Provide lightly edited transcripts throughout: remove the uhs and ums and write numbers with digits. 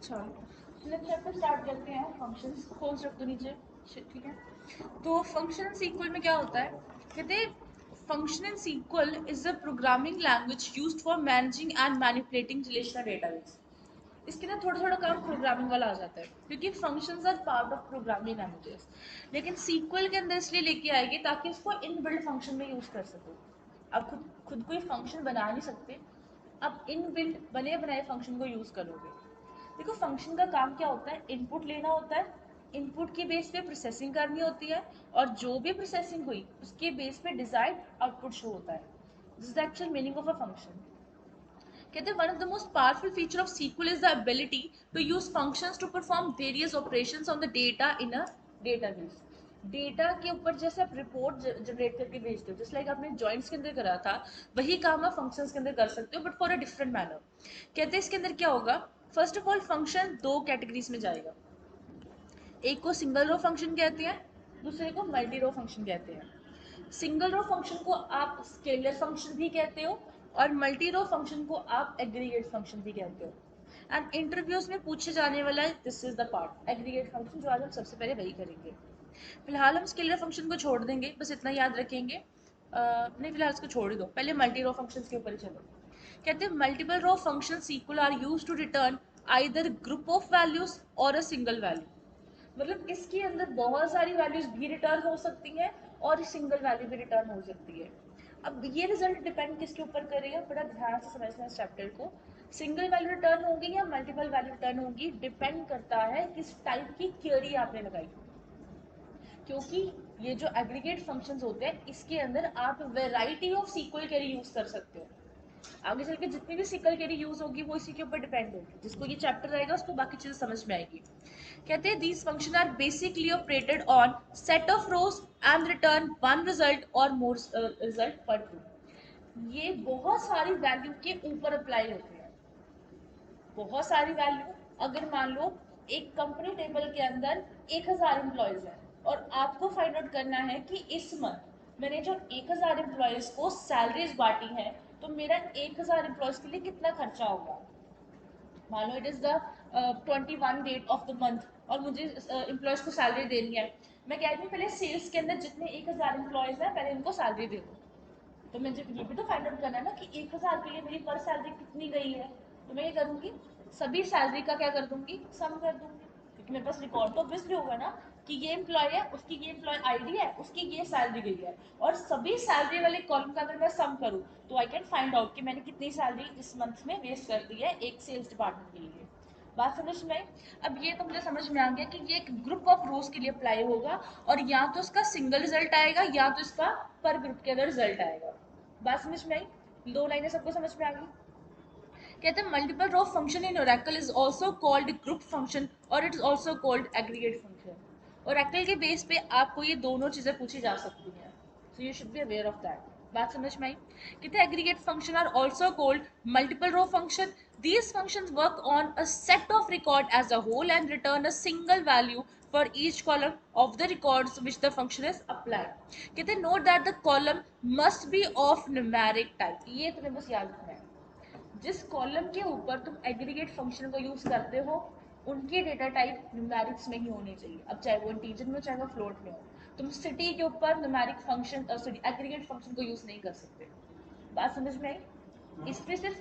चलो let's chapter start करते हैं। फंक्शंस खोज रख दो नीचे, ठीक है। तो फंक्शन सीक्वल में क्या होता है, कहते हैं function in SQL is a programming language used for managing and manipulating relational database. इसके ना थोड़ा थोड़ा काम प्रोग्रामिंग वाला आ जाता है क्योंकि functions are part of programming languages, लेकिन सीक्वल के अंदर इसलिए लेके आएगी ताकि इसको इनबिल्ट फंक्शन में यूज कर सको। आप खुद खुद कोई फंक्शन बना नहीं सकते, आप इनबिल्ट बने बनाए फंक्शन को यूज करोगे। देखो फंक्शन का काम क्या होता है, इनपुट लेना होता है, इनपुट के बेस पे प्रोसेसिंग करनी होती है, और जो भी प्रोसेसिंग हुई उसके बेस पे डिजायर्ड आउटपुट शो होता है। This is the actual meaning of a function. कहते हैं one of the most powerful feature of SQL is the ability to use functions to perform various operations on the data in a database. Data के ऊपर जैसे आप report generate करके भेजते हो, just like आपने जॉइंट्स के अंदर करा था, वही काम आप फंक्शंस के अंदर कर सकते हो but for a different manner. कहते हैं इसके अंदर क्या होगा, फर्स्ट ऑफ ऑल फंक्शन दो कैटेगरीज में जाएगा। एक को सिंगल रो फंक्शन कहते हैं, दूसरे को मल्टी रो फंक्शन कहते हैं। सिंगल रो फंक्शन को आप स्केलर फंक्शन भी कहते हो और मल्टी रो फंक्शन को आप एग्रीगेट फंक्शन भी कहते हो। एंड इंटरव्यूज में पूछे जाने वाला है this is the part aggregate function, जो आज हम सबसे पहले वही करेंगे। फिलहाल हम स्केलर फंक्शन को छोड़ देंगे, बस इतना याद रखेंगे। नहीं फिलहाल इसको छोड़ ही दो, पहले मल्टी रो फंक्शंस के ऊपर ही चलो। कहते हैं multiple row functions equal are used to return either group of values और अ सिंगल वैल्यू। मतलब इसके अंदर बहुत सारी वैल्यूज भी रिटर्न हो सकती हैं और सिंगल वैल्यू भी रिटर्न हो सकती है। अब ये रिजल्ट डिपेंड किसके ऊपर करेगा, बड़ा ध्यान से समझना इस चैप्टर को। सिंगल वैल्यू रिटर्न होगी या मल्टीपल वैल्यू रिटर्न होगी डिपेंड करता है किस टाइप की क्वेरी आपने लगाई, क्योंकि ये जो एग्रीगेट फंक्शंस होते हैं इसके अंदर आप variety of SQL query use कर सकते हो। आगे चल के जितनी भी सीक्वल क्वेरी यूज होगी वो इसी के ऊपर डिपेंड होगी, जिसको ये चैप्टर रहेगा उसको बाकी चीजें समझ में आएगी। कहते हैं these function are basically operated on set of rows and return one result और मोर रिजल्ट पर ट्रू। ये बहुत सारी वैल्यू के ऊपर अप्लाई होते हैं। बहुत सारी वैल्यू, अगर मान लो एक कंपनी टेबल के अंदर 1000 एम्प्लॉयज है और आपको फाइंड आउट करना है कि इस मंथ मैंने जो 1000 एम्प्लॉयज को सैलरीज बांटी है तो मेरा 1000 एम्प्लॉयज के लिए कितना खर्चा होगा। मान लो it is the 21 date of the month और मुझे एम्प्लॉयज को सैलरी देनी है। मैं कह रही हूँ पहले सेल्स के अंदर जितने 1000 एम्प्लॉयज हैं पहले उनको सैलरी दे दो। तो मुझे ये भी तो फाइंड आउट करना है ना कि 1000 के लिए मेरी पर सैलरी कितनी गई है। तो मैं ये करूंगी, सभी सैलरी का क्या कर दूंगी, सम कर दूंगी, क्योंकि मेरे पास रिकॉर्ड तो ऑब्वियसली होगा ना कि ये एम्प्लॉय है, उसकी ये एम्प्लॉय आईडी है, उसकी ये सैलरी गई है, और सभी सैलरी वाले कॉलम का अगर मैं सम करूँ तो आई कैन फाइंड आउट कि मैंने कितनी सैलरी इस मंथ में वेस्ट कर दी है एक सेल्स डिपार्टमेंट के लिए। बात समझ में आई। अब ये तो मुझे समझ में आ गया कि ये एक ग्रुप ऑफ रोज के लिए अप्लाई होगा और या तो इसका सिंगल रिजल्ट आएगा या तो इसका पर ग्रुप के अंदर रिजल्ट आएगा। बात समझ में आई, दो लाइनें सबको समझ में आ गई। कहते हैं multiple row function in Oracle is also called group function और it is also called aggregate function. Oracle के बेस पे आपको ये दोनों चीजें पूछी जा सकती हैं, so you should be aware of that. बात समझ में आई। कहते हैं aggregate function are also called multiple row function. These functions work on a set of record as a whole and return a single value for each column of the records which the function is applied. कहते हैं note that the column must be of numeric type। ये तुम्हें बस याद रखना है, जिस column के ऊपर तुम एग्रीगेट फंक्शन को यूज करते हो उनकी डेटा टाइप न्यूमेरिक्स में ही होनी चाहिए। अब चाहे वो इंटीजर में हो चाहे वो फ्लोट में हो, तुम सिटी के ऊपर numeric function sorry aggregate function को यूज नहीं कर सकते। बात समझ में आई। इसमें सिर्फ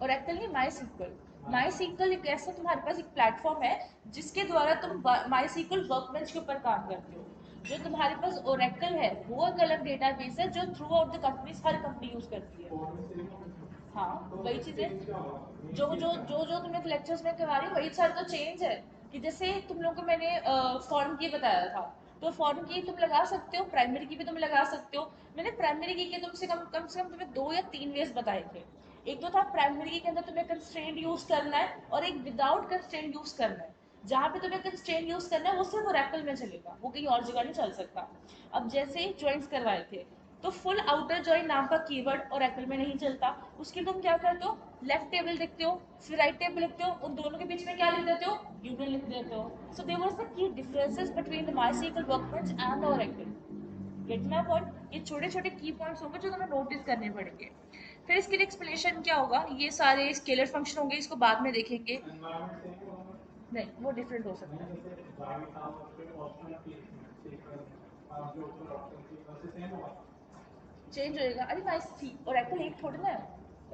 ओरेकल नहीं, माई सीक्वल। माई सीक्वल एक ऐसा तुम्हारे पास एक प्लेटफॉर्म है जिसके द्वारा तुम माई सीक्वल वर्कबेंच के ऊपर काम करते हो। जो तुम्हारे पास ओरेकल है वो एक अलग डेटाबेस है जो through out the companies her company use करती है। हाँ वही चीजें जो जो जो जो तुम्हें लेक्चर्स में करवा रही हूँ वही सारे तो चेंज है। कि जैसे तुम लोगों को मैंने फॉर्म की बताया था, तो फॉर्म की तुम लगा सकते हो, प्राइमरी की भी तुम लगा सकते हो। मैंने प्राइमरी की के कम से कम तुम्हें 2 या 3 वेज बताए थे। एक तो था प्राइमरी की के अंदर तुम्हें कंस्ट्रेंट यूज करना है और एक विदाउट कंस्ट्रेंट यूज करना है। जहाँ पे तुम्हें कंस्ट्रेंट यूज करना है वो सिर्फ ओरेकल में चलेगा, वो कहीं और जगह नहीं चल सकता। अब जैसे ज्वाइंट्स करवाए थे तो फुल आउटर ज्वाइन नाम का कीवर्ड ओरेकल में नहीं चलता। उसके तुम क्या करते हो, लेफ्ट टेबल लिखते हो फिर राइट टेबल लिखते हो, उन दोनों के बीच में क्या लिख देते हो, यूनियन लिख देते हो। So there was the key differences between the MySQL workbench and the Oracle. Get my point. ये छोटे छोटे की पॉइंट्स होंगे जो तुम्हें नोटिस करने पड़ेंगे। फिर इसके लिए एक्सप्लेनेशन क्या होगा, ये सारे स्केलर फंक्शन होंगे, इसको बाद में देखेंगे। नहीं, वो डिफरेंट हो सकता है, चेंज होएगा। अरे भाई सी ओरेकल एक थोड़ी ना है,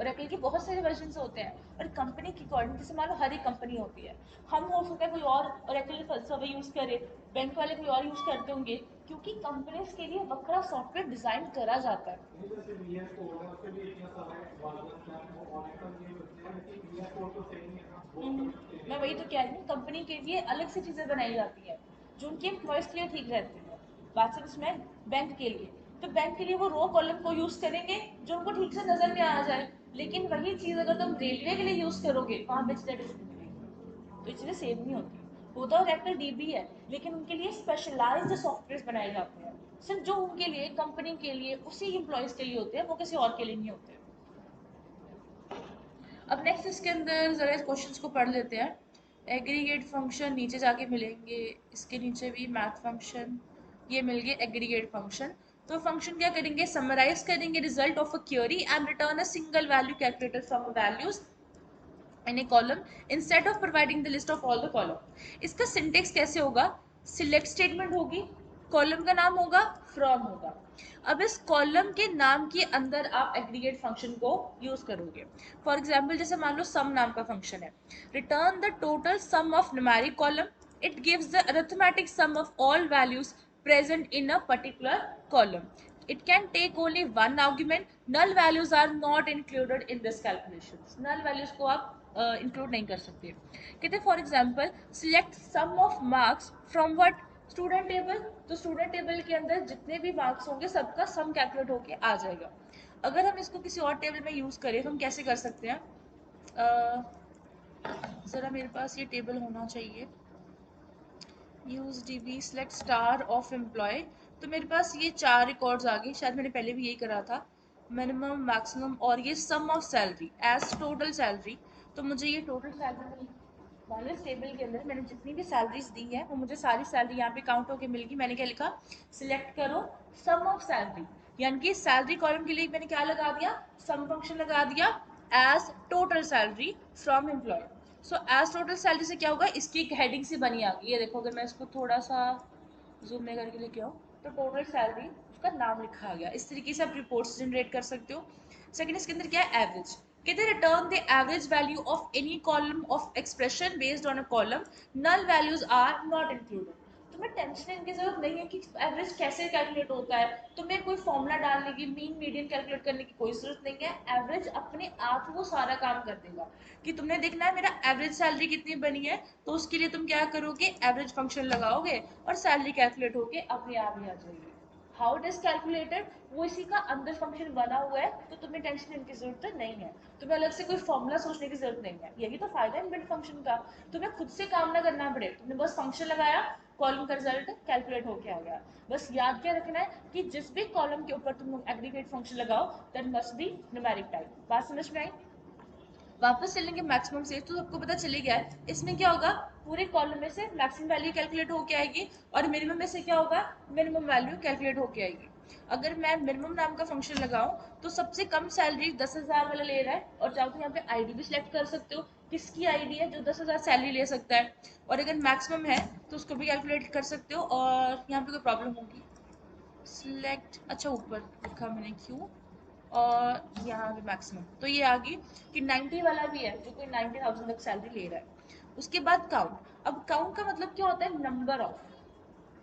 ओरेकल के बहुत सारे वर्जन होते हैं, और कंपनी की अकॉर्डिंग, जैसे मान लो हर एक कंपनी होती है, हम हो सकता है कोई और ओरेकल सर्वर यूज करे, बैंक वाले कोई और यूज करते होंगे, क्योंकि कंपनीज के लिए वक्रा सॉफ्टवेयर डिजाइन करा जाता है। मैं वही तो कह रही हूँ, कंपनी के लिए अलग से चीजें बनाई जाती हैं जो उनके एम्प्लॉयज के लिए ठीक रहती है। बात सिर्फ इसमें बैंक के लिए, तो बैंक के लिए वो रो कॉलम को यूज करेंगे जो उनको ठीक से नजर में आ जाए, लेकिन वही चीज अगर तुम रेलवे के लिए यूज करोगे, वहां पे डिफरेंट मिलेगी, तो ये चीजें सेम नहीं होती। वो तो ओरेकल डीबी है, लेकिन उनके लिए स्पेशलाइज्ड सॉफ्टवेयर बनाए जाते हैं, सिर्फ जो उनके लिए, कंपनी के लिए, उसी एम्प्लॉयज के लिए होते हैं, वो किसी और के लिए नहीं होते। अब नेक्स्ट इसके अंदर ज़रा इस क्वेश्चंस को पढ़ लेते हैं। एग्रीगेट फंक्शन नीचे जाके मिलेंगे, इसके नीचे भी मैथ फंक्शन, ये मिल गए एग्रीगेट फंक्शन। तो फंक्शन क्या करेंगे, समराइज करेंगे result of a query and return a single value calculator from values in a column instead of providing the list of all the column. इसका सिंटेक्स कैसे होगा, select statement होगी, column का नाम होगा, फ्रॉम होगा। अब इस कॉलम के नाम के अंदर आप एग्रीगेट फंक्शन को यूज करोगे। फॉर एग्जाम्पल जैसे मान लो सम नाम का फंक्शन है, return the total sum of numeric column, it gives the arithmetic sum of all values present in a particular column. It can take only one argument. Null values are not included in this calculations. Null values को आप include नहीं कर सकते। कहते for example select sum of marks from what, student table, तो student table के अंदर जितने भी मार्क्स होंगे सबका सम कैलकुलेट होके आ जाएगा। अगर हम इसको किसी और टेबल में यूज करें तो हम कैसे कर सकते हैं, ज़रा मेरे पास ये टेबल होना चाहिए, use DB select star of employee. तो मेरे पास ये 4 रिकॉर्ड्स आ गए, शायद मैंने पहले भी यही करा था, मिनिमम मैक्सिमम और ये sum of salary as total salary. तो मुझे ये टोटल सैलरी मिली, वाले टेबल के अंदर मैंने जितनी भी सैलरीज दी है वो मुझे सारी सैलरी यहाँ पे काउंट होके मिल गई। मैंने क्या लिखा, सिलेक्ट करो सम ऑफ सैलरी, यानी कि सैलरी कॉलम के लिए मैंने क्या लगा दिया, सम फंक्शन लगा दिया as total salary from employee. So as total salary से क्या होगा, इसकी एक हेडिंग सी बनी आ गई, ये देखो अगर मैं इसको थोड़ा सा जूम में करके लेके आऊँ, तो टोटल सैलरी उसका नाम लिखा आ गया। इस तरीके से आप रिपोर्ट्स जनरेट कर सकते हो। सेकंड इसके अंदर क्या है, एवरेज, कहते हैं return the average value of any column of expression based on a column, null values are not included. तुम्हें टेंशन लेने की जरूरत नहीं है कि एवरेज कैसे कैलकुलेट होता है, तुम्हें कोई फॉर्मूला डालने की, मीन मीडियन कैलकुलेट करने की कोई जरूरत नहीं है। एवरेज अपने आप वो सारा काम कर देगा। कि तुमने देखना है मेरा एवरेज सैलरी कितनी बनी है, तो उसके लिए तुम क्या करोगे, एवरेज फंक्शन लगाओगे और सैलरी कैलकुलेट होके अपने आप ही आ जाएगी। हाउ इट इज कैलकुलेटेड, वो इसी का अंदर फंक्शन बना हुआ है, तो तुम्हें टेंशन लेने की जरूरत नहीं है, तुम्हें अलग से कोई फॉर्मूला सोचने की जरूरत नहीं है। यही तो फायदा है इनबिल्ट फंक्शन का, तुम्हें खुद से काम ना करना पड़े, तुमने बस फंक्शन लगाया, कॉलम का रिजल्ट कैलकुलेट होके आ गया। बस याद क्या रखना है कि जिस भी कॉलम के ऊपर तुम एग्रीगेट फंक्शन लगाओ, that must be numeric type. बात समझ में आई। वापस चलेंगे मैक्सिमम से, तो सबको पता चले गया है इसमें क्या होगा, पूरे कॉलम में से मैक्सिमम वैल्यू कैलकुलेट होके आएगी, और मिनिमम में से क्या होगा, मिनिमम वैल्यू कैलकुलेट होके आएगी। अगर मैं मिनिमम नाम का फंक्शन लगाऊं, तो सबसे कम सैलरी 10,000 वाला ले रहा है, और चाहो तो यहाँ पे आईडी भी सिलेक्ट कर सकते हो, किसकी आईडी है जो 10,000 सैलरी ले सकता है। और अगर मैक्सिमम है तो उसको भी कैलकुलेट कर सकते हो, और यहाँ पे कोई प्रॉब्लम होगी, सिलेक्ट, अच्छा ऊपर लिखा मैंने क्यों, और यहाँ पे मैक्सिमम, तो ये आ गई कि 90 वाला भी है जो कोई 90,000 तक सैलरी ले रहा है। उसके बाद काउंट, अब काउंट का मतलब क्या होता है, नंबर ऑफ,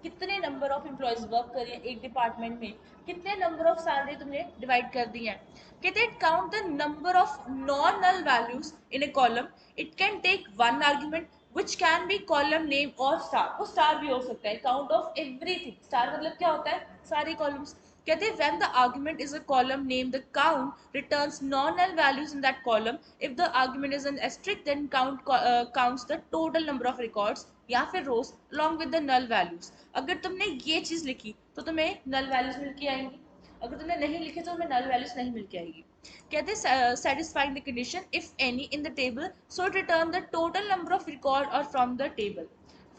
कितने नंबर ऑफ एम्प्लॉयज वर्क कर रहे हैं एक डिपार्टमेंट में, कितने नंबर ऑफ सैलरी तुमने डिवाइड कर दी है। कहते हैं count the number of non null values in a column, it can take one argument which can be column name और स्टार, वो स्टार भी हो सकता है। काउंट ऑफ एवरीथिंग, स्टार मतलब क्या होता है, सारे कॉलम्स। कहते हैं when the argument is a column name, the count returns non-null values in that column. If the argument is an asterisk, then counts the total number of records या फिर rows along with the null values. अगर तुमने ये चीज लिखी तो तुम्हें null values मिल के आएंगी, अगर तुमने नहीं लिखी तो तुम्हें null values नहीं मिल के आएगी। कहते हैं satisfying the condition if any in the table, so it return the total number of record or from the table.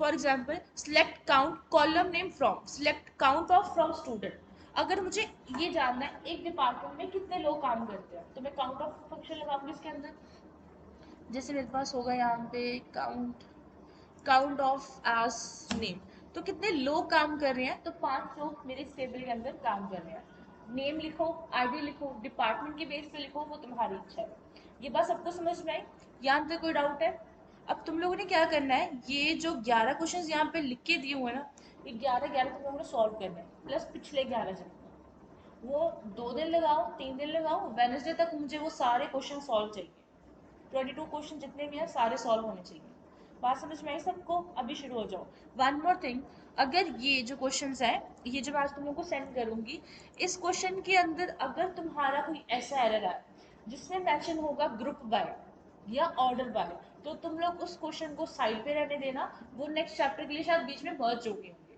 For example, select count column name from, select count of from student। अगर मुझे ये जानना है एक department में कितने लोग काम करते हैं, तो मैं काउंट ऑफ फंक्शन लगाऊंगी इसके अंदर। जैसे मेरे पास होगा यहाँ पे काउंट ऑफ एज नेम, तो कितने लोग काम कर रहे हैं, तो 5 लोग मेरे इस टेबल के अंदर काम कर रहे हैं। नेम लिखो, आईडी लिखो, डिपार्टमेंट के बेस पे लिखो, वो तुम्हारी इच्छा है। ये बात सबको समझ में आई? यहाँ पे कोई डाउट है? अब तुम लोगों ने क्या करना है, ये जो 11 क्वेश्चन यहाँ पे लिख के दिए हुए हैं ना, ये 11 तुम लोगों ने सॉल्व करने हैं, प्लस पिछले 11 जितने, वो 2 दिन लगाओ, 3 दिन लगाओ, वेडनेसडे तक मुझे वो सारे क्वेश्चन सॉल्व चाहिए। 22 क्वेश्चन जितने भी हैं सारे सॉल्व होने चाहिए। बात समझ में आई सबको? अभी शुरू हो जाओ। वन मोर थिंग, अगर ये जो क्वेश्चंस हैं, ये जो मैं आज तुम लोगों को सेंड करूंगी, इस क्वेश्चन के अंदर अगर तुम्हारा कोई ऐसा एरर है जिसमें मेंशन होगा ग्रुप बाय या ऑर्डर बाय, तो तुम लोग उस क्वेश्चन को साइड पे रहने देना, वो नेक्स्ट चैप्टर के लिए शायद बीच में मर्ज हो गए होंगे।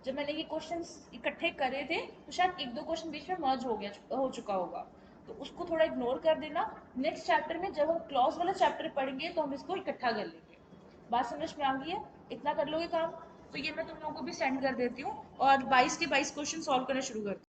जब मैंने ये क्वेश्चंस इकट्ठे करे थे तो शायद 1-2 क्वेश्चन बीच में मर्ज हो चुका होगा, तो उसको थोड़ा इग्नोर कर देना। नेक्स्ट चैप्टर में जब हम क्लॉज वाला चैप्टर पढ़ेंगे तो हम इसको इकट्ठा कर लेंगे। बात समझ में आ गई है? इतना कर लोगे काम? तो ये मैं तुम लोगों को भी सेंड कर देती हूँ और 22 के 22 क्वेश्चन सॉल्व करना शुरू करती हूँ।